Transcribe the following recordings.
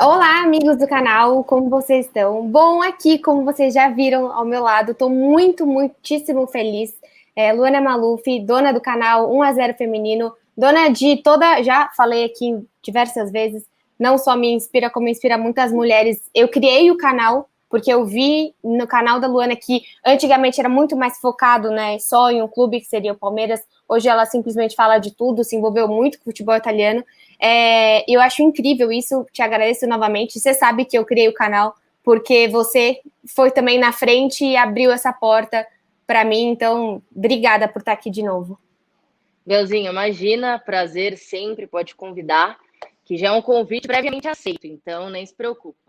Olá, amigos do canal, como vocês estão? Bom, aqui, como vocês já viram ao meu lado, estou muitíssimo feliz. Luana Maluf, dona do canal 1-0 Feminino, dona de toda, já falei aqui diversas vezes, não só me inspira, como inspira muitas mulheres. Eu criei o canal porque eu vi no canal da Luana que antigamente era muito mais focado, né, só em um clube que seria o Palmeiras. Hoje ela simplesmente fala de tudo, se envolveu muito com o futebol italiano. Eu acho incrível isso, te agradeço novamente. Você sabe que eu criei o canal porque você foi também na frente e abriu essa porta para mim, então obrigada por estar aqui de novo. Belzinho, imagina, prazer sempre, pode convidar, que já é um convite previamente aceito, então nem se preocupa.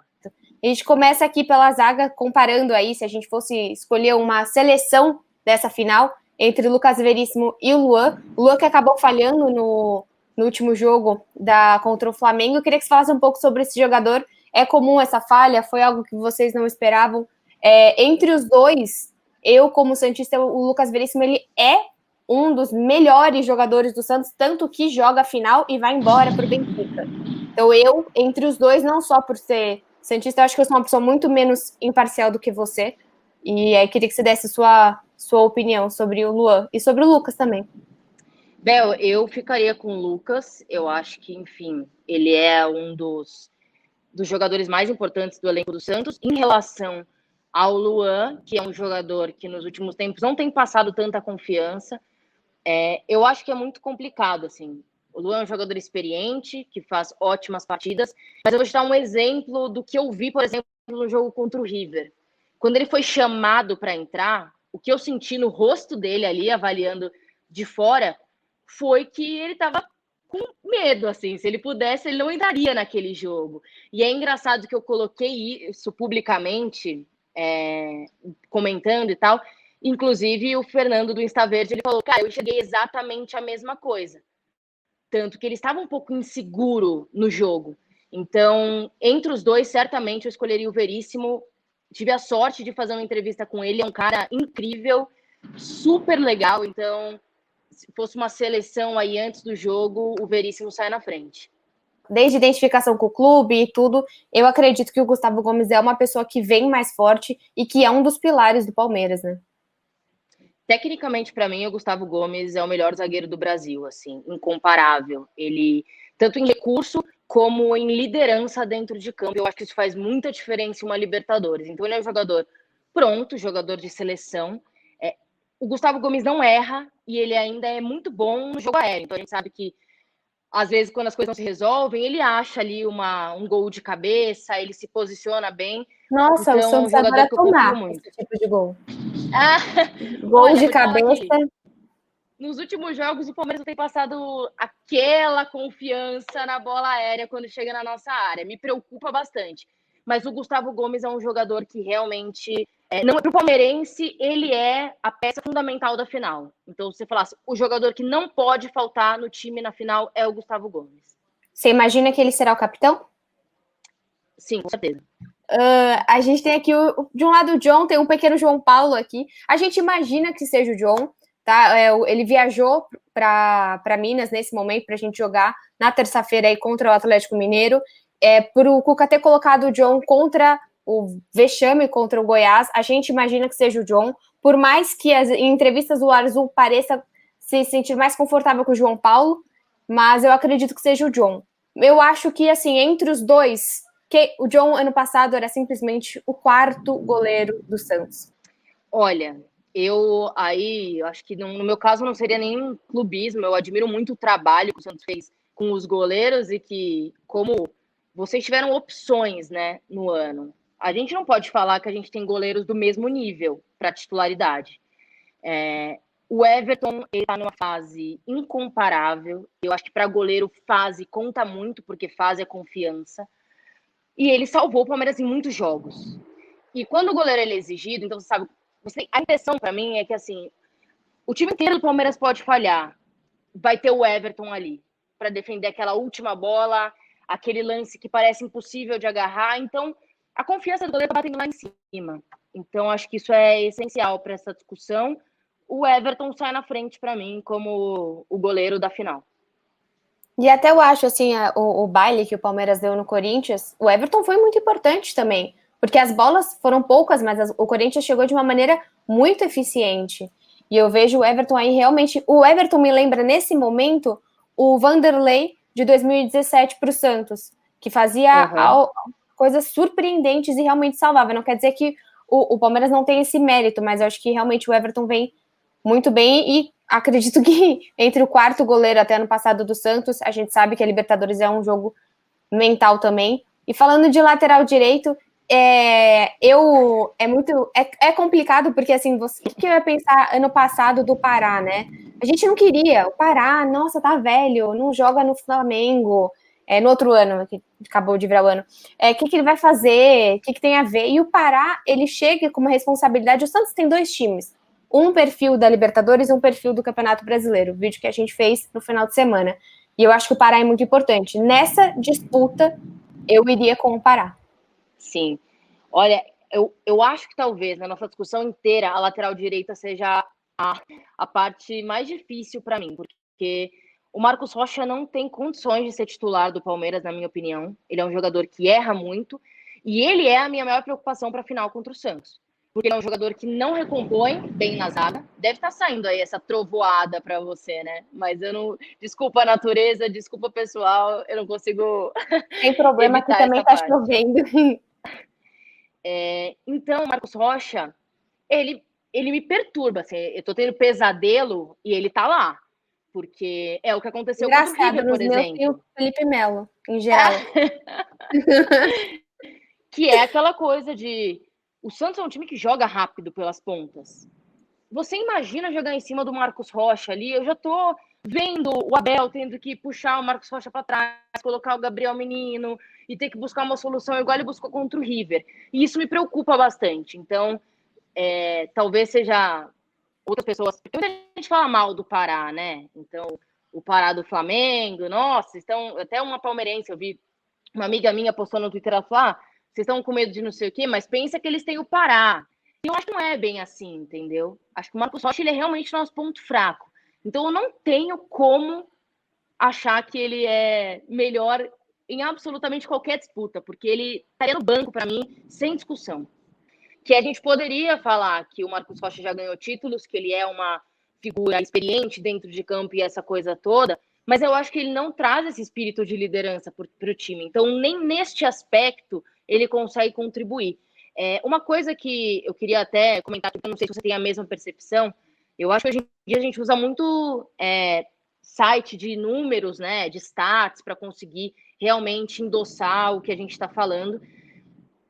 A gente começa aqui pela zaga, comparando aí, se a gente fosse escolher uma seleção dessa final, entre o Lucas Veríssimo e o Luan que acabou falhando no último jogo contra o Flamengo. Eu queria que você falasse um pouco sobre esse jogador. É comum essa falha? Foi algo que vocês não esperavam? Entre os dois, eu, como Santista, o Lucas Veríssimo, ele é um dos melhores jogadores do Santos, tanto que joga a final e vai embora para o Benfica. Então, eu, entre os dois, não só por ser Santista, eu acho que eu sou uma pessoa muito menos imparcial do que você. E aí, queria que você desse sua opinião sobre o Luan e sobre o Lucas também. Bel, eu ficaria com o Lucas. Eu acho que, enfim, ele é um dos jogadores mais importantes do elenco do Santos. Em relação ao Luan, que é um jogador que nos últimos tempos não tem passado tanta confiança, eu acho que é muito complicado, assim. O Luan é um jogador experiente, que faz ótimas partidas, mas eu vou te dar um exemplo do que eu vi, por exemplo, no jogo contra o River. Quando ele foi chamado para entrar, o que eu senti no rosto dele ali, avaliando de fora, foi que ele estava com medo, assim. Se ele pudesse, ele não entraria naquele jogo. E é engraçado que eu coloquei isso publicamente, comentando e tal. Inclusive, o Fernando do Insta Verde, ele falou, cara, eu cheguei exatamente a mesma coisa. Tanto que ele estava um pouco inseguro no jogo. Então, entre os dois, certamente eu escolheria o Veríssimo. Tive a sorte de fazer uma entrevista com ele, é um cara incrível, super legal. Então, se fosse uma seleção aí antes do jogo, o Veríssimo sai na frente. Desde identificação com o clube e tudo, eu acredito que o Gustavo Gomes é uma pessoa que vem mais forte e que é um dos pilares do Palmeiras, né? Tecnicamente, para mim, o Gustavo Gomes é o melhor zagueiro do Brasil, assim, incomparável. Ele, tanto em recurso como em liderança dentro de campo, eu acho que isso faz muita diferença em uma Libertadores. Então, ele é um jogador pronto, jogador de seleção. O Gustavo Gomes não erra e ele ainda é muito bom no jogo aéreo. Então, a gente sabe que às vezes, quando as coisas não se resolvem, ele acha ali um gol de cabeça, ele se posiciona bem. Nossa, o Então, é um Santos agora jogador é que eu confio tomar muito. esse tipo de gol. Ah, Gol olha, de vou te falar cabeça. que nos últimos jogos o Palmeiras não tem passado aquela confiança na bola aérea quando chega na nossa área. Me preocupa bastante. Mas o Gustavo Gomes é um jogador que realmente, não é pro palmeirense, ele é a peça fundamental da final. Então, se você falasse, o jogador que não pode faltar no time na final é o Gustavo Gomes. Você imagina que ele será o capitão? Sim, com certeza. A gente tem aqui, de um lado, o John, tem um pequeno João Paulo aqui. A gente imagina que seja o John, tá? Ele viajou para Minas nesse momento para a gente jogar na terça-feira aí contra o Atlético Mineiro. Por o Cuca ter colocado o John contra o vexame contra o Goiás, a gente imagina que seja o John. Por mais que em entrevistas do Azul pareça se sentir mais confortável com o João Paulo, mas eu acredito que seja o John. Eu acho que, assim, entre os dois, que o John, ano passado, era simplesmente o quarto goleiro do Santos. Olha, eu acho que no meu caso não seria nenhum clubismo, eu admiro muito o trabalho que o Santos fez com os goleiros e que, como vocês tiveram opções, né, no ano, a gente não pode falar que a gente tem goleiros do mesmo nível para titularidade. O Everton, ele tá numa fase incomparável, eu acho que para goleiro fase conta muito, porque fase é confiança, e ele salvou o Palmeiras em muitos jogos. E quando o goleiro ele é exigido, então você sabe, a impressão para mim é que assim, o time inteiro do Palmeiras pode falhar, vai ter o Everton ali para defender aquela última bola, aquele lance que parece impossível de agarrar. Então, a confiança do goleiro tá batendo lá em cima. Então, acho que isso é essencial para essa discussão. O Everton sai na frente para mim como o goleiro da final. E até eu acho, assim, o baile que o Palmeiras deu no Corinthians, o Everton foi muito importante também, porque as bolas foram poucas, mas o Corinthians chegou de uma maneira muito eficiente. E eu vejo o Everton aí realmente. O Everton me lembra, nesse momento, o Vanderlei de 2017 para o Santos, que fazia Uhum. coisas surpreendentes e realmente salvava. Não quer dizer que o Palmeiras não tem esse mérito, mas eu acho que realmente o Everton vem muito bem e acredito que entre o quarto goleiro até ano passado do Santos, a gente sabe que a Libertadores é um jogo mental também. E falando de lateral direito, é complicado porque assim, você o que eu ia pensar ano passado do Pará, né? A gente não queria, o Pará, nossa, tá velho, não joga no Flamengo, no outro ano, que acabou de virar o ano. O que ele vai fazer? O que tem a ver? E o Pará, ele chega com uma responsabilidade. O Santos tem dois times, um perfil da Libertadores e um perfil do Campeonato Brasileiro, o vídeo que a gente fez no final de semana. E eu acho que o Pará é muito importante. Nessa disputa, eu iria com o Pará. Sim. Olha, eu acho que talvez na nossa discussão inteira a lateral direita seja a parte mais difícil para mim, porque o Marcos Rocha não tem condições de ser titular do Palmeiras, na minha opinião. Ele é um jogador que erra muito e ele é a minha maior preocupação para a final contra o Santos. Porque ele é um jogador que não recompõe bem na zaga. Deve estar saindo aí essa trovoada para você, né? Mas eu não. Desculpa a natureza, desculpa pessoal, eu não consigo Tem problema que evitar também essa tá parte. chovendo. Então, o Marcos Rocha, ele me perturba. Assim, eu tô tendo pesadelo e ele tá lá. Porque é o que aconteceu contra o Engraçado, River, nos por meus tem o exemplo. Felipe Melo, em geral. Que é aquela coisa de. O Santos é um time que joga rápido pelas pontas. Você imagina jogar em cima do Marcos Rocha ali? Eu já tô vendo o Abel tendo que puxar o Marcos Rocha para trás, colocar o Gabriel Menino e ter que buscar uma solução igual ele buscou contra o River. E isso me preocupa bastante. Então, talvez seja outras pessoas. Muita gente fala mal do Pará, né? Então, o Pará do Flamengo, nossa, estão. Até uma palmeirense, eu vi uma amiga minha postou no Twitter, ela falou: vocês estão com medo de não sei o quê, mas pensa que eles têm o Pará. E eu acho que não é bem assim, entendeu? Acho que o Marcos Rocha ele é realmente nosso ponto fraco. Então eu não tenho como achar que ele é melhor em absolutamente qualquer disputa, porque ele estaria no banco para mim sem discussão. Que a gente poderia falar que o Marcos Rocha já ganhou títulos, que ele é uma figura experiente dentro de campo e essa coisa toda, mas eu acho que ele não traz esse espírito de liderança para o time. Então, nem neste aspecto ele consegue contribuir. Uma coisa que eu queria até comentar, porque eu não sei se você tem a mesma percepção, eu acho que hoje em dia a gente usa muito site de números, né, de stats, para conseguir realmente endossar o que a gente está falando.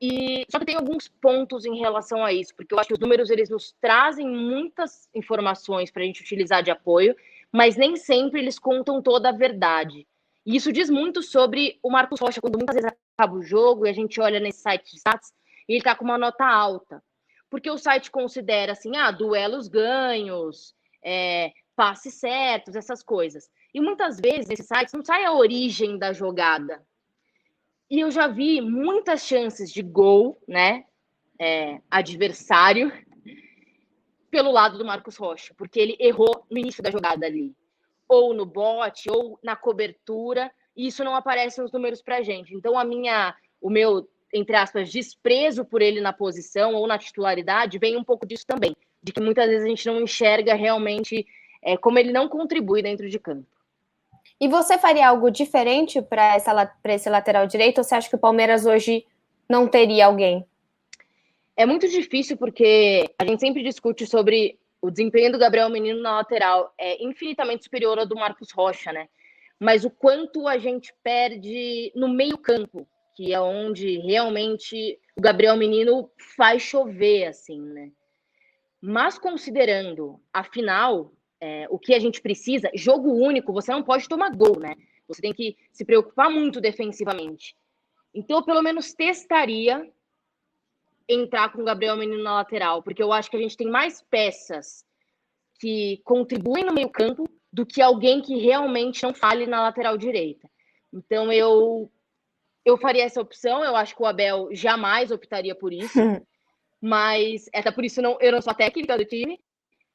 E só que tem alguns pontos em relação a isso, porque eu acho que os números eles nos trazem muitas informações para a gente utilizar de apoio, mas nem sempre eles contam toda a verdade. E isso diz muito sobre o Marcos Rocha, quando muitas vezes acaba o jogo e a gente olha nesse site de stats e ele está com uma nota alta. Porque o site considera assim, duelos ganhos, passes certos, essas coisas. E muitas vezes nesses sites não sai a origem da jogada. E eu já vi muitas chances de gol, né? Adversário, pelo lado do Marcos Rocha, porque ele errou no início da jogada ali. Ou no bote, ou na cobertura, e isso não aparece nos números pra gente. Então, o meu, entre aspas, desprezo por ele na posição ou na titularidade vem um pouco disso também, de que muitas vezes a gente não enxerga realmente como ele não contribui dentro de campo. E você faria algo diferente para esse lateral direito, ou você acha que o Palmeiras hoje não teria alguém? É muito difícil porque a gente sempre discute sobre o desempenho do Gabriel Menino na lateral é infinitamente superior ao do Marcos Rocha, né? Mas o quanto a gente perde no meio-campo, que é onde realmente o Gabriel Menino faz chover, assim, né? Mas considerando a final, o que a gente precisa, jogo único, você não pode tomar gol, né? Você tem que se preocupar muito defensivamente. Então, eu pelo menos testaria entrar com o Gabriel Menino na lateral, porque eu acho que a gente tem mais peças que contribuem no meio-campo do que alguém que realmente não fale na lateral direita. Então eu faria essa opção, eu acho que o Abel jamais optaria por isso, mas até por isso eu não sou a técnica do time,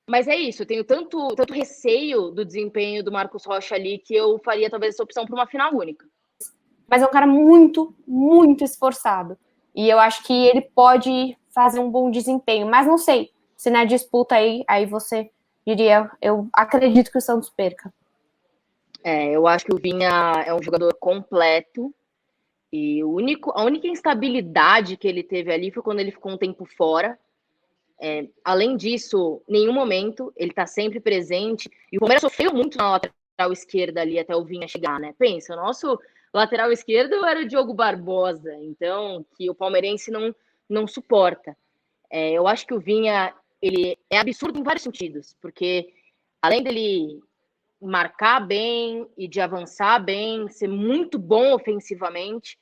Mas é isso, eu tenho tanto receio do desempenho do Marcos Rocha ali que eu faria talvez essa opção para uma final única. Mas é um cara muito, muito esforçado. E eu acho que ele pode fazer um bom desempenho. Mas não sei se na disputa aí você diria, eu acredito que o Santos perca. Eu acho que o Vinha é um jogador completo. E a única instabilidade que ele teve ali foi quando ele ficou um tempo fora. Além disso, nenhum momento, ele tá sempre presente. E o Palmeiras sofreu muito na lateral esquerda ali até o Vinha chegar, né? Pensa, o nosso lateral esquerdo era o Diogo Barbosa, então, que o palmeirense não suporta. Eu acho que o Vinha, ele é absurdo em vários sentidos, porque além dele marcar bem e de avançar bem, ser muito bom ofensivamente,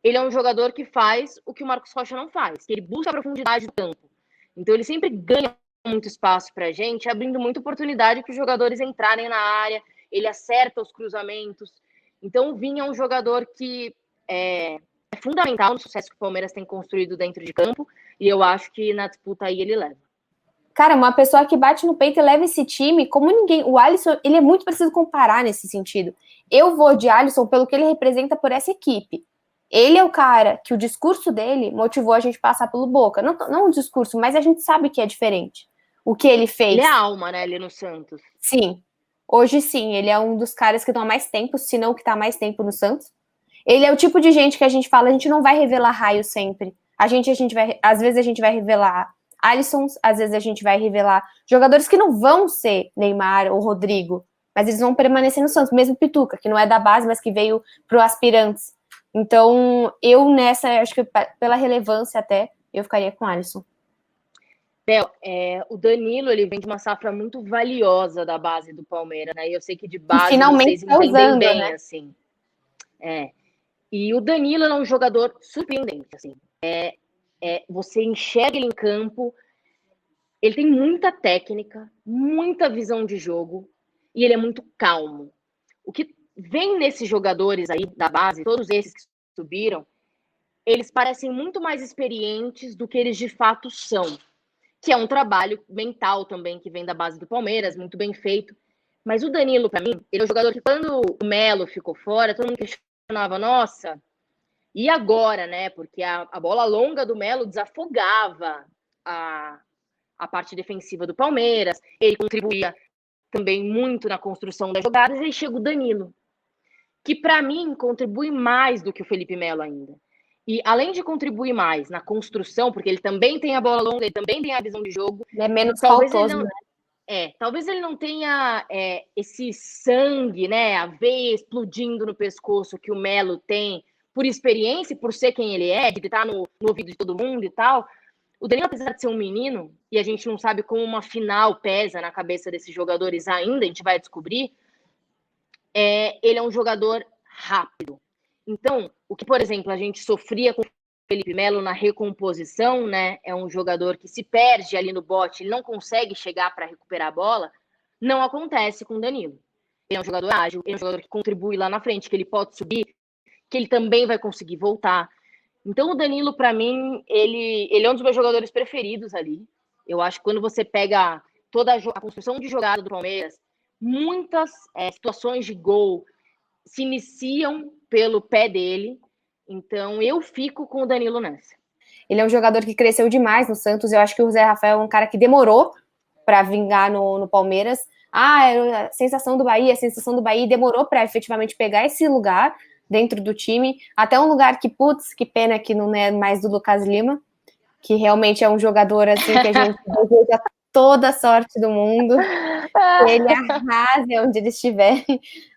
ele é um jogador que faz o que o Marcos Rocha não faz, que ele busca a profundidade do campo. Então ele sempre ganha muito espaço para a gente, abrindo muita oportunidade para os jogadores entrarem na área, ele acerta os cruzamentos. Então o Vinha é um jogador que é fundamental no sucesso que o Palmeiras tem construído dentro de campo, e eu acho que na disputa aí ele leva. Cara, uma pessoa que bate no peito e leva esse time como ninguém. O Alisson, ele é muito preciso comparar nesse sentido. Eu vou de Alisson pelo que ele representa por essa equipe. Ele é o cara que o discurso dele motivou a gente a passar pelo Boca. Não o discurso, mas a gente sabe que é diferente. O que ele fez. Ele é a alma, né, ali no Santos. Sim. Hoje sim, ele é um dos caras que estão há mais tempo, se não que está há mais tempo no Santos. Ele é o tipo de gente que a gente fala, a gente não vai revelar raio sempre. A gente vai, às vezes a gente vai revelar Alissons, às vezes a gente vai revelar jogadores que não vão ser Neymar ou Rodrigo, mas eles vão permanecer no Santos, mesmo Pituca, que não é da base, mas que veio pro Aspirantes. Então, eu nessa, acho que pela relevância até, eu ficaria com Alisson. Bel, o Danilo, ele vem de uma safra muito valiosa da base do Palmeiras, né? E eu sei que de base finalmente vocês entendem usando, bem, né? assim. E o Danilo é um jogador surpreendente, assim. Você enxerga ele em campo, ele tem muita técnica, muita visão de jogo, e ele é muito calmo. O que vem nesses jogadores aí da base, todos esses que subiram, eles parecem muito mais experientes do que eles de fato são. Que é um trabalho mental também, que vem da base do Palmeiras, muito bem feito. Mas o Danilo, para mim, ele é um jogador que quando o Melo ficou fora, todo mundo questionava, nossa, e agora, né? Porque a bola longa do Melo desafogava a parte defensiva do Palmeiras, ele contribuía também muito na construção das jogadas, e aí chega o Danilo, que para mim contribui mais do que o Felipe Melo ainda. E além de contribuir mais na construção, porque ele também tem a bola longa, ele também tem a visão de jogo. Ele é menos faltoso, né? Talvez ele não tenha esse sangue, né? A veia explodindo no pescoço que o Melo tem, por experiência, por ser quem ele é, de estar no ouvido de todo mundo e tal. O Danilo, apesar de ser um menino, e a gente não sabe como uma final pesa na cabeça desses jogadores ainda, a gente vai descobrir, ele é um jogador rápido. Então, o que, por exemplo, a gente sofria com o Felipe Melo na recomposição, né? É um jogador que se perde ali no bote, ele não consegue chegar para recuperar a bola, não acontece com o Danilo. Ele é um jogador ágil, ele é um jogador que contribui lá na frente, que ele pode subir, que ele também vai conseguir voltar. Então, o Danilo, para mim, ele é um dos meus jogadores preferidos ali. Eu acho que quando você pega toda a construção de jogada do Palmeiras, muitas situações de gol se iniciam pelo pé dele. Então, eu fico com o Danilo nessa. Ele é um jogador que cresceu demais no Santos. Eu acho que o Zé Rafael é um cara que demorou para vingar no Palmeiras. A sensação do Bahia, demorou para efetivamente pegar esse lugar dentro do time. Até um lugar que, putz, que pena que não é mais do Lucas Lima, que realmente é um jogador assim que a gente deseja toda a sorte do mundo, que ele arrase onde ele estiver.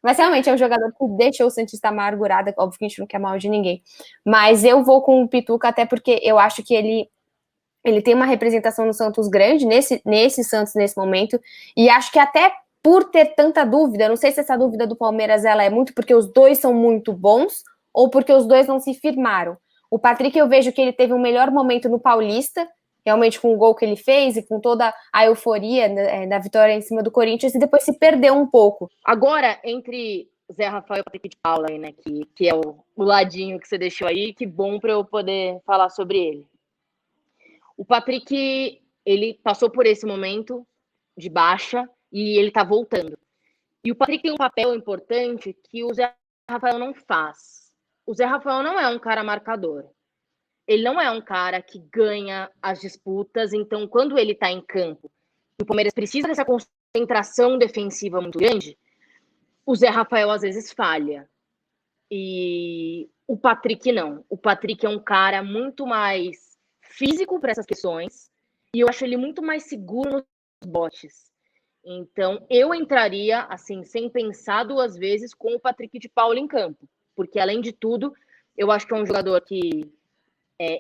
Mas realmente é um jogador que deixou o Santista amargurado. Óbvio que a gente não quer mal de ninguém. Mas eu vou com o Pituca, até porque eu acho que ele tem uma representação no Santos grande, nesse Santos, nesse momento, e acho que até por ter tanta dúvida, não sei se essa dúvida do Palmeiras ela é muito porque os dois são muito bons ou porque os dois não se firmaram. O Patrick, eu vejo que ele teve um melhor momento no Paulista, realmente com o gol que ele fez e com toda a euforia da vitória em cima do Corinthians, e depois se perdeu um pouco. Agora, entre Zé Rafael e Patrick de Paula, né, que é o ladinho que você deixou aí, que bom para eu poder falar sobre ele. O Patrick, ele passou por esse momento de baixa e ele tá voltando. E o Patrick tem um papel importante que o Zé Rafael não faz. O Zé Rafael não é um cara marcador. Ele não é um cara que ganha as disputas, então quando ele tá em campo, o Palmeiras precisa dessa concentração defensiva muito grande, o Zé Rafael às vezes falha. E o Patrick não. O Patrick é um cara muito mais físico para essas questões e eu acho ele muito mais seguro nos botes. Então, eu entraria, assim, sem pensar duas vezes, com o Patrick de Paula em campo. Porque, além de tudo, eu acho que é um jogador que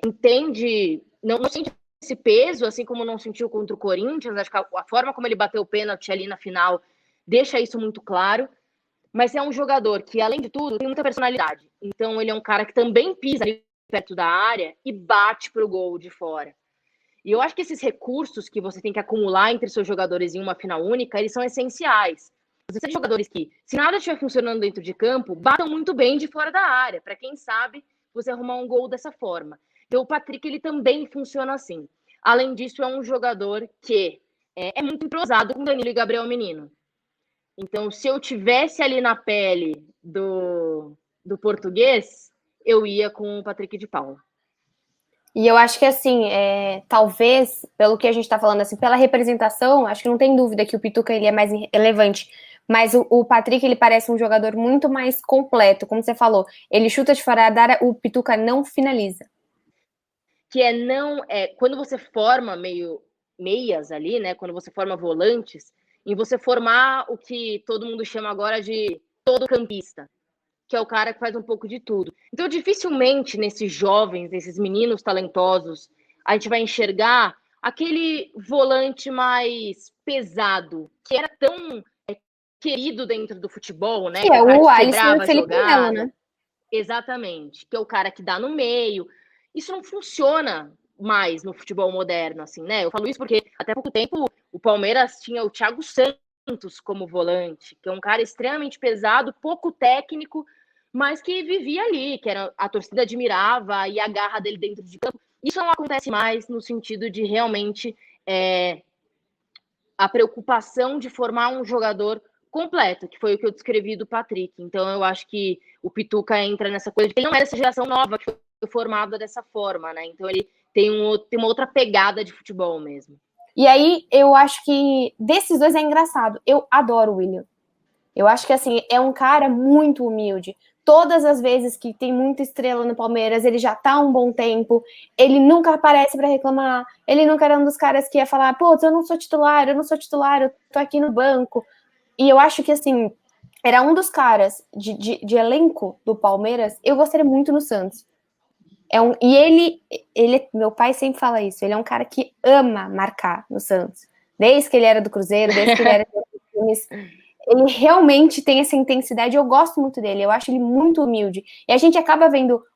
entende, não sente esse peso, assim como não sentiu contra o Corinthians. Acho que a forma como ele bateu o pênalti ali na final deixa isso muito claro. Mas é um jogador que, além de tudo, tem muita personalidade. Então, ele é um cara que também pisa ali perto da área e bate para o gol de fora. E eu acho que esses recursos que você tem que acumular entre seus jogadores em uma final única, eles são essenciais. Você tem jogadores que, se nada estiver funcionando dentro de campo, batam muito bem de fora da área, para quem sabe você arrumar um gol dessa forma. Então, o Patrick, ele também funciona assim. Além disso, é um jogador que é muito entrosado com Danilo e Gabriel Menino. Então, se eu tivesse ali na pele do português, eu ia com o Patrick de Paula. E eu acho que, assim, talvez, pelo que a gente tá falando, assim, pela representação, acho que não tem dúvida que o Pituca, ele é mais relevante. Mas o Patrick, ele parece um jogador muito mais completo, como você falou. Ele chuta de fora da área, o Pituca não finaliza. Que quando você forma meias ali, né? Quando você forma volantes, e você formar o que todo mundo chama agora de todo campista, que é o cara que faz um pouco de tudo. Então, dificilmente nesses jovens, nesses meninos talentosos, a gente vai enxergar aquele volante mais pesado, que era tão querido dentro do futebol, né? Que Que é é o cara o que Alisson e quebrava o a Felipe Melo, jogada. né? Exatamente. Que é o cara que dá no meio. Isso não funciona mais no futebol moderno, assim, né? Eu falo isso porque até pouco tempo o Palmeiras tinha o Thiago Santos como volante, que é um cara extremamente pesado, pouco técnico, mas que vivia ali, que a torcida admirava e a garra dele dentro de campo. Isso não acontece mais no sentido de realmente a preocupação de formar um jogador completo, que foi o que eu descrevi do Patrick. Então eu acho que o Pituca entra nessa coisa de que ele não é dessa geração nova que foi formada dessa forma, né? Então ele tem uma outra pegada de futebol mesmo. E aí, eu acho que desses dois é engraçado. Eu adoro o William. Eu acho que, assim, é um cara muito humilde. Todas as vezes que tem muita estrela no Palmeiras, ele já tá há um bom tempo, ele nunca aparece para reclamar, ele nunca era um dos caras que ia falar, pô, eu não sou titular, eu tô aqui no banco. E eu acho que, assim, era um dos caras de elenco do Palmeiras, eu gostaria muito no Santos. E ele, meu pai sempre fala isso, ele é um cara que ama marcar no Santos. Desde que ele era do Cruzeiro, desde que ele era dos times, ele realmente tem essa intensidade, eu gosto muito dele, eu acho ele muito humilde. E a gente acaba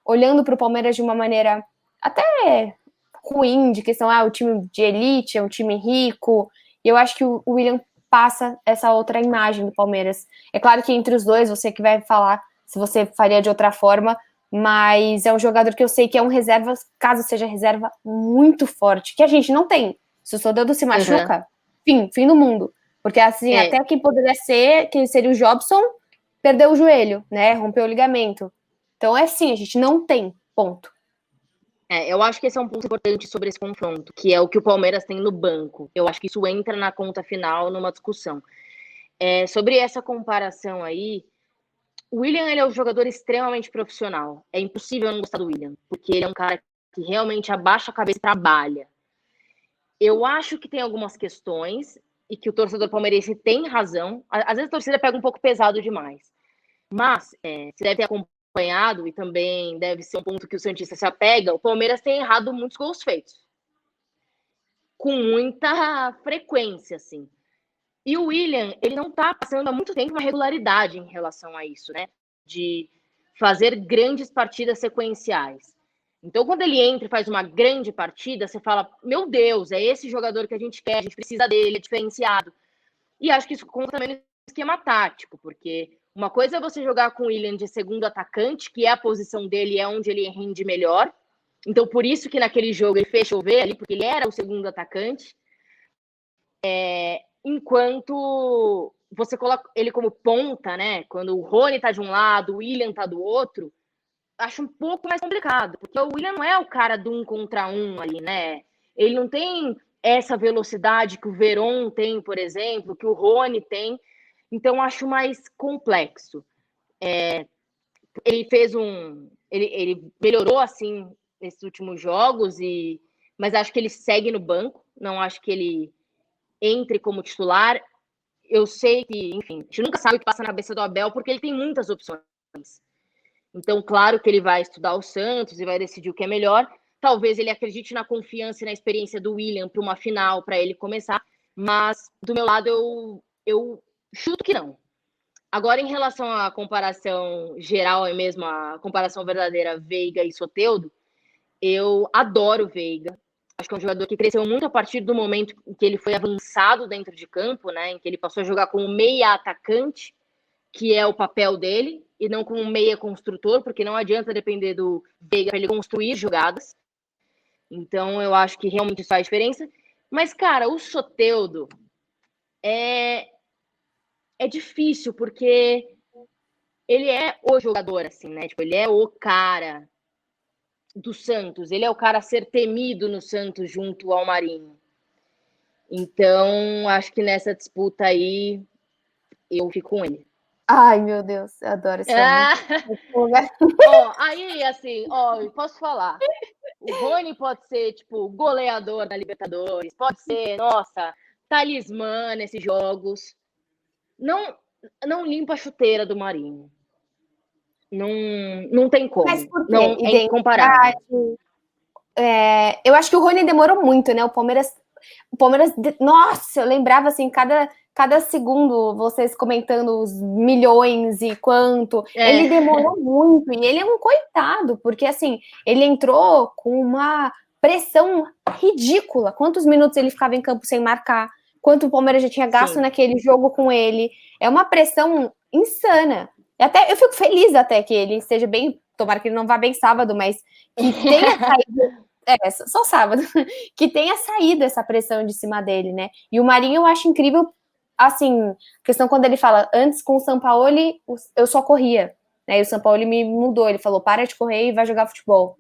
olhando para o Palmeiras de uma maneira até ruim, de questão, o time de elite, é um time rico, e eu acho que o William passa essa outra imagem do Palmeiras. É claro que entre os dois, você que vai falar se você faria de outra forma, mas é um jogador que eu sei que é um reserva, caso seja reserva, muito forte, que a gente não tem. Se o Soteldo se machuca, fim do mundo. Porque, assim, até que poderia ser, que seria o Jobson, perdeu o joelho, né? Rompeu o ligamento. Então, é assim, a gente não tem, ponto. Eu acho que esse é um ponto importante sobre esse confronto, que é o que o Palmeiras tem no banco. Eu acho que isso entra na conta final numa discussão. Sobre essa comparação aí, o William, ele é um jogador extremamente profissional. É impossível não gostar do William, porque ele é um cara que realmente abaixa a cabeça e trabalha. Eu acho que tem algumas questões e que o torcedor palmeirense tem razão. Às vezes a torcida pega um pouco pesado demais. Mas, você deve ter acompanhado, e também deve ser um ponto que o Santista se apega, o Palmeiras tem errado muitos gols feitos. Com muita frequência, assim. E o William, ele não tá passando há muito tempo uma regularidade em relação a isso, né? De fazer grandes partidas sequenciais. Então, quando ele entra e faz uma grande partida, você fala, meu Deus, é esse jogador que a gente quer, a gente precisa dele, é diferenciado. E acho que isso conta também no esquema tático, porque uma coisa é você jogar com o William de segundo atacante, que é a posição dele, é onde ele rende melhor. Então, por isso que naquele jogo ele fez chover ali, porque ele era o segundo atacante. enquanto você coloca ele como ponta, né? Quando o Rony tá de um lado, o William tá do outro, acho um pouco mais complicado, porque o William não é o cara do 1 contra 1 ali, né? Ele não tem essa velocidade que o Veron tem, por exemplo, que o Rony tem, então acho mais complexo. Ele fez ele melhorou assim nesses últimos jogos, mas acho que ele segue no banco, não acho que ele entre como titular. Eu sei que, enfim, a gente nunca sabe o que passa na cabeça do Abel, porque ele tem muitas opções. Então, claro que ele vai estudar o Santos e vai decidir o que é melhor. Talvez ele acredite na confiança e na experiência do William para uma final, para ele começar. Mas, do meu lado, eu chuto que não. Agora, em relação à comparação geral, é mesmo a comparação verdadeira Veiga e Soteldo, eu adoro o Veiga. Acho que é um jogador que cresceu muito a partir do momento em que ele foi avançado dentro de campo, né? Em que ele passou a jogar como meia atacante, que é o papel dele, e não como meia construtor, porque não adianta depender do Veiga para ele construir jogadas. Então, eu acho que realmente isso faz diferença. Mas, cara, o Soteldo é difícil, porque ele é o jogador, assim, né? Tipo, ele é o cara do Santos. Ele é o cara a ser temido no Santos junto ao Marinho. Então, acho que nessa disputa aí, eu fico com ele. Ai, meu Deus, eu adoro esse homem. Aí, assim, posso falar. O Rony pode ser, tipo, goleador da Libertadores. Pode ser, nossa, talismã nesses jogos. Não limpa a chuteira do Marinho. Não tem como. Mas por quê? Não, é incomparável. Eu acho que o Rony demorou muito, né? O Palmeiras, nossa, eu lembrava assim, cada segundo vocês comentando os milhões e quanto. Ele demorou muito e ele é um coitado, porque assim, ele entrou com uma pressão ridícula. Quantos minutos ele ficava em campo sem marcar? Quanto o Palmeiras já tinha gasto naquele jogo com ele? É uma pressão insana. Eu fico feliz até que ele esteja bem, tomara que ele não vá bem sábado, mas que tenha saído. Só sábado, que tenha saído essa pressão de cima dele, né? E o Marinho eu acho incrível, assim, a questão quando ele fala, antes com o Sampaoli, eu só corria, né? E o Sampaoli me mudou, ele falou, para de correr e vai jogar futebol.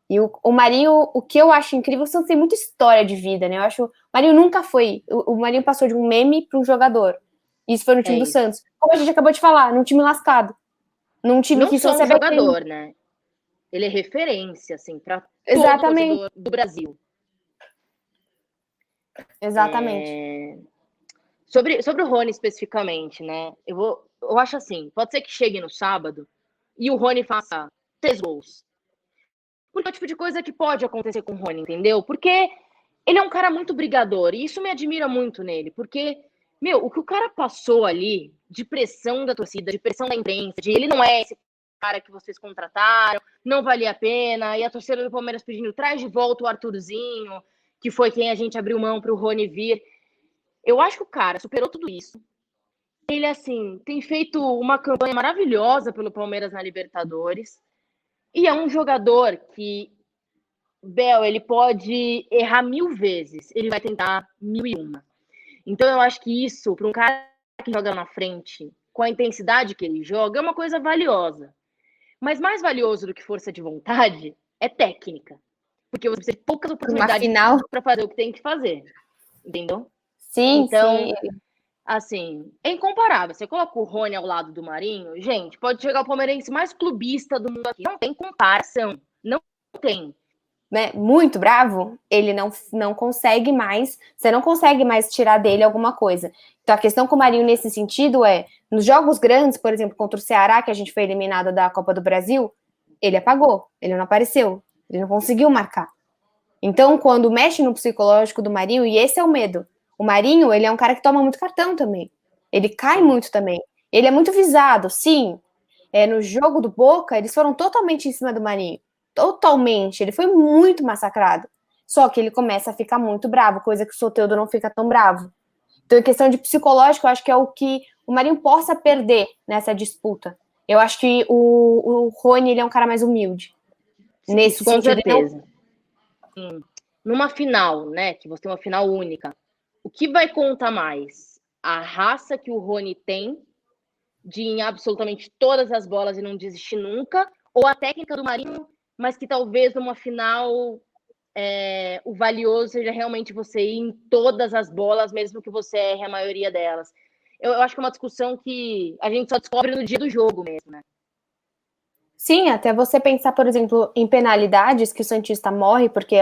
E o Marinho, o que eu acho incrível, você tem muita história de vida, né? Eu acho, o Marinho nunca foi, o Marinho passou de um meme para um jogador. Isso foi no time do Santos. Como a gente acabou de falar, num time lascado. Num time não que só um jogador, né? Ele é referência, assim, para todo torcedor do Brasil. Exatamente. Sobre o Rony especificamente, né? Eu acho assim, pode ser que chegue no sábado e o Rony faça 3 gols. Porque é o tipo de coisa que pode acontecer com o Rony, entendeu? Porque ele é um cara muito brigador e isso me admira muito nele, porque, o que o cara passou ali de pressão da torcida, de pressão da imprensa, de ele não é esse cara que vocês contrataram, não valia a pena, e a torcida do Palmeiras pedindo, traz de volta o Arthurzinho, que foi quem a gente abriu mão para o Rony vir. Eu acho que o cara superou tudo isso. Ele, assim, tem feito uma campanha maravilhosa pelo Palmeiras na Libertadores. E é um jogador que, Bel, ele pode errar 1000 vezes. Ele vai tentar 1001. Então, eu acho que isso, para um cara que joga na frente, com a intensidade que ele joga, é uma coisa valiosa. Mas mais valioso do que força de vontade é técnica. Porque você precisa de poucas oportunidades para fazer o que tem que fazer. Entendeu? Sim, então, sim. Assim, é incomparável. Você coloca o Rony ao lado do Marinho, gente, pode chegar o palmeirense mais clubista do mundo aqui. Não tem comparação. Não tem. Né, muito bravo, ele não consegue mais, você não consegue mais tirar dele alguma coisa. Então a questão com o Marinho nesse sentido é, nos jogos grandes, por exemplo, contra o Ceará, que a gente foi eliminado da Copa do Brasil, ele apagou, ele não apareceu, ele não conseguiu marcar. Então, quando mexe no psicológico do Marinho, e esse é o medo, o Marinho, ele é um cara que toma muito cartão também, ele cai muito também, ele é muito visado, sim, no jogo do Boca, eles foram totalmente em cima do Marinho, totalmente, ele foi muito massacrado. Só que ele começa a ficar muito bravo, coisa que o Soteldo não fica tão bravo. Então, em questão de psicológico, eu acho que é o que o Marinho possa perder nessa disputa. Eu acho que o Rony, ele é um cara mais humilde. Nesse com sentido. certeza. Numa final, né, que você tem uma final única, o que vai contar mais? a raça que o Rony tem de ir em absolutamente todas as bolas e não desistir nunca, ou a técnica do Marinho, mas que talvez numa final o valioso seja realmente você ir em todas as bolas, mesmo que você erre a maioria delas. Eu acho que é uma discussão que a gente só descobre no dia do jogo mesmo, né? Sim, até você pensar, por exemplo, em penalidades que o Santista morre, porque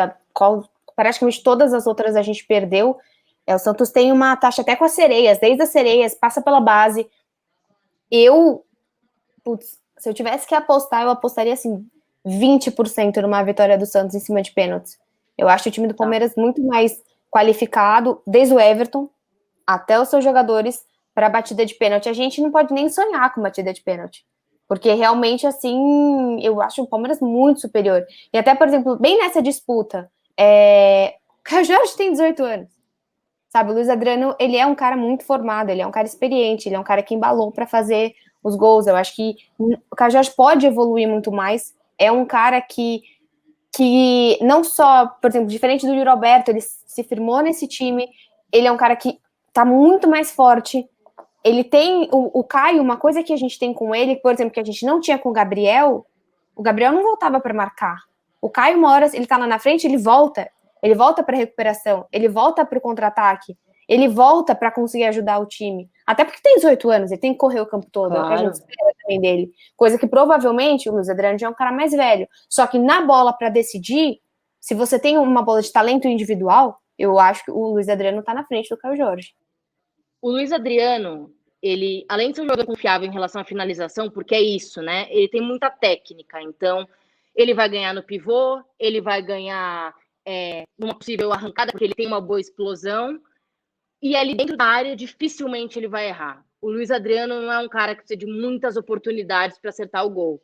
praticamente todas as outras a gente perdeu. O Santos tem uma taxa até com as sereias, desde as sereias, passa pela base. Se eu tivesse que apostar, eu apostaria assim, 20% numa vitória do Santos em cima de pênaltis. Eu acho o time do Palmeiras muito mais qualificado, desde o Everton até os seus jogadores, para a batida de pênalti. A gente não pode nem sonhar com batida de pênalti. Porque realmente, assim, eu acho o Palmeiras muito superior. E até, por exemplo, bem nessa disputa, o Caio Jorge tem 18 anos. Sabe, o Luiz Adriano, ele é um cara muito formado, ele é um cara experiente, ele é um cara que embalou para fazer os gols. Eu acho que o Caio Jorge pode evoluir muito mais. É um cara que não só, por exemplo, diferente do Yuri Alberto, ele se firmou nesse time, ele é um cara que tá muito mais forte. Ele tem o Caio, uma coisa que a gente tem com ele, por exemplo, que a gente não tinha com o Gabriel não voltava para marcar. O Caio, uma hora, ele tá lá na frente, ele volta para recuperação, ele volta para o contra-ataque, ele volta para conseguir ajudar o time. Até porque tem 18 anos, ele tem que correr o campo todo, claro. É o que a gente espera também dele. Coisa que provavelmente o Luiz Adriano já é um cara mais velho. Só que na bola para decidir, se você tem uma bola de talento individual, eu acho que o Luiz Adriano tá na frente do Caio Jorge. O Luiz Adriano, ele, além de ser um jogador confiável em relação à finalização, porque é isso, né? Ele tem muita técnica, então ele vai ganhar no pivô, ele vai ganhar numa possível arrancada, porque ele tem uma boa explosão, e ali dentro da área, dificilmente ele vai errar. O Luiz Adriano não é um cara que precisa de muitas oportunidades para acertar o gol,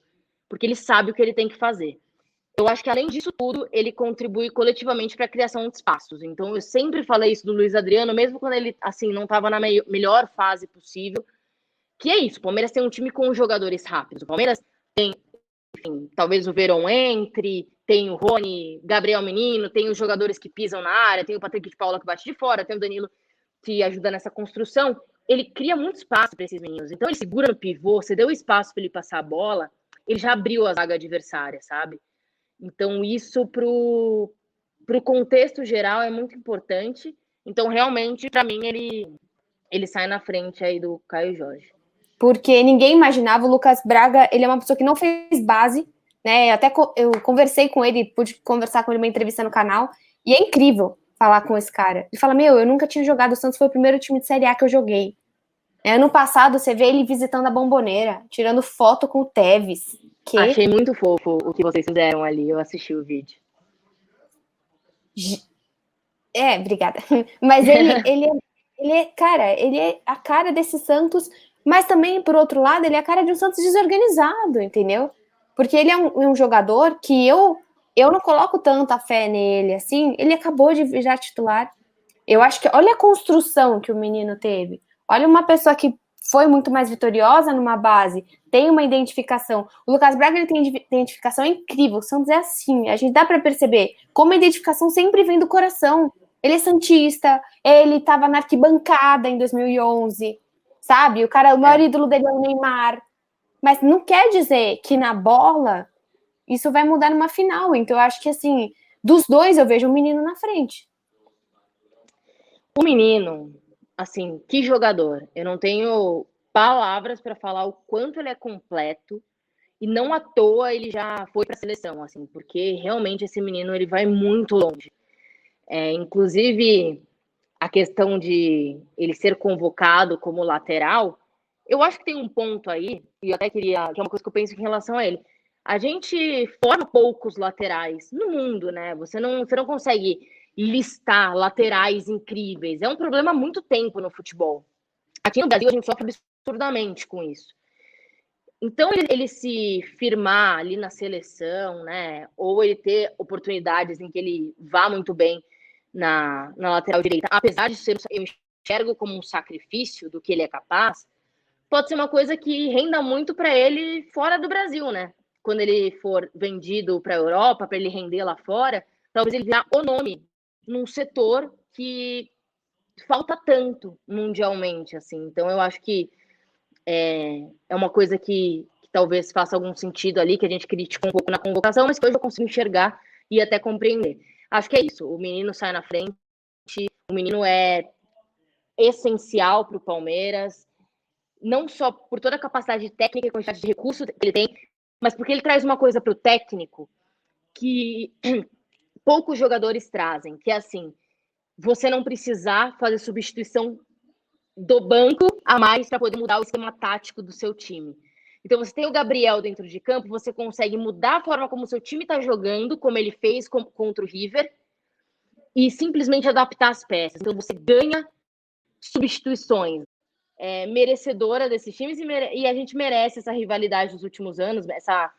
porque ele sabe o que ele tem que fazer. Eu acho que, além disso tudo, ele contribui coletivamente para a criação de espaços. Então, eu sempre falei isso do Luiz Adriano, mesmo quando ele assim não estava na melhor fase possível, que é isso, o Palmeiras tem um time com jogadores rápidos. O Palmeiras tem, enfim, talvez o Verón entre, tem o Rony, Gabriel Menino, tem os jogadores que pisam na área, tem o Patrick de Paula que bate de fora, tem o Danilo que ajuda nessa construção. Ele cria muito espaço para esses meninos. Então, ele segura no pivô, você deu espaço para ele passar a bola, ele já abriu a zaga adversária, sabe? Então, isso para o contexto geral é muito importante. Então, realmente, para mim, ele sai na frente aí do Caio Jorge. Porque ninguém imaginava, o Lucas Braga, ele é uma pessoa que não fez base, né? Até eu conversei com ele, pude conversar com ele numa entrevista no canal, e é incrível falar com esse cara. Ele fala, eu nunca tinha jogado, o Santos foi o primeiro time de Série A que eu joguei. Ano passado, você vê ele visitando a Bomboneira, tirando foto com o Tevez. Achei muito fofo o que vocês fizeram ali, eu assisti o vídeo. Obrigada. Mas ele é a cara desse Santos, mas também, por outro lado, ele é a cara de um Santos desorganizado, entendeu? Porque ele é um jogador que eu não coloco tanta fé nele, assim, ele acabou de virar titular. Eu acho que, olha a construção que o menino teve. Olha uma pessoa que foi muito mais vitoriosa numa base, tem uma identificação. O Lucas Braga, ele tem identificação incrível. O Santos é assim, a gente dá para perceber como a identificação sempre vem do coração. Ele é santista, ele estava na arquibancada em 2011, sabe? O maior ídolo dele é o Neymar. Mas não quer dizer que na bola isso vai mudar numa final. Então eu acho que, assim, dos dois eu vejo um menino na frente. O menino, assim, que jogador. Eu não tenho palavras para falar o quanto ele é completo. E não à toa ele já foi para a seleção, assim, porque realmente esse menino ele vai muito longe. Inclusive, a questão de ele ser convocado como lateral, eu acho que tem um ponto aí, e eu até queria, que é uma coisa que eu penso em relação a ele. A gente forma poucos laterais no mundo, né? Você não consegue listar laterais incríveis. É um problema há muito tempo no futebol. Aqui no Brasil a gente sofre absurdamente com isso. Então, ele se firmar ali na seleção, né? Ou ele ter oportunidades em que ele vá muito bem na lateral direita, apesar de ser, eu enxergo como um sacrifício do que ele é capaz, pode ser uma coisa que renda muito para ele fora do Brasil, né? Quando ele for vendido para a Europa, para ele render lá fora, talvez ele vá o nome num setor que falta tanto mundialmente, assim. Então, eu acho que é uma coisa que talvez faça algum sentido ali, que a gente critica um pouco na convocação, mas que hoje eu consigo enxergar e até compreender. Acho que é isso. O menino sai na frente, o menino é essencial para o Palmeiras, não só por toda a capacidade técnica e quantidade de recursos que ele tem, mas porque ele traz uma coisa para o técnico que poucos jogadores trazem, que é assim, você não precisar fazer substituição do banco a mais para poder mudar o esquema tático do seu time. Então, você tem o Gabriel dentro de campo, você consegue mudar a forma como o seu time está jogando, como ele fez contra o River, e simplesmente adaptar as peças. Então, você ganha substituições merecedora desses times, e a gente merece essa rivalidade dos últimos anos, essa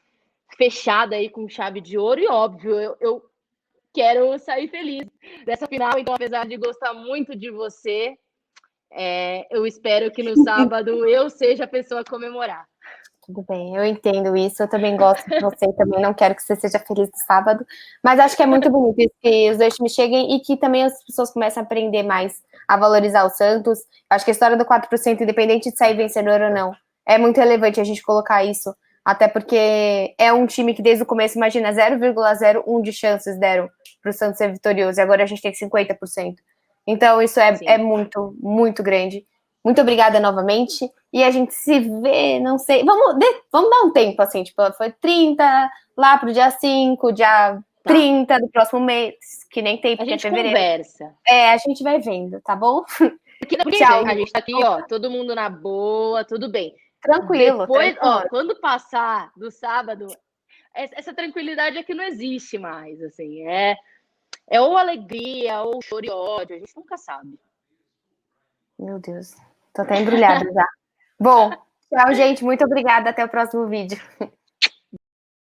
fechada aí com chave de ouro, e óbvio, eu quero sair feliz dessa final, então apesar de gostar muito de você, eu espero que no sábado eu seja a pessoa a comemorar. Tudo bem, eu entendo isso, eu também gosto de você, também não quero que você seja feliz no sábado, mas acho que é muito bonito isso, que os dois times cheguem e que também as pessoas comecem a aprender mais a valorizar o Santos. Acho que a história do 4%, independente de sair vencedor ou não, é muito relevante a gente colocar isso, até porque é um time que desde o começo, imagina, 0,01 de chances deram para o Santos ser vitorioso, e agora a gente tem 50%. Então isso é muito, muito grande. Muito obrigada novamente. E a gente se vê, não sei. Vamos dar um tempo, assim, tipo, foi 30, lá pro dia 5, dia 30 do próximo mês, que nem tem, porque a gente é fevereiro. Conversa. A gente vai vendo, tá bom? Porque Tchau. A gente tá aqui, ó, todo mundo na boa, tudo bem. Tranquilo. Depois, tranquilo. ó, quando passar do sábado, essa tranquilidade aqui não existe mais, assim, é ou alegria, ou choro e ódio, a gente nunca sabe. Meu Deus, tô até embrulhada já. Bom, tchau, gente, muito obrigada, até o próximo vídeo.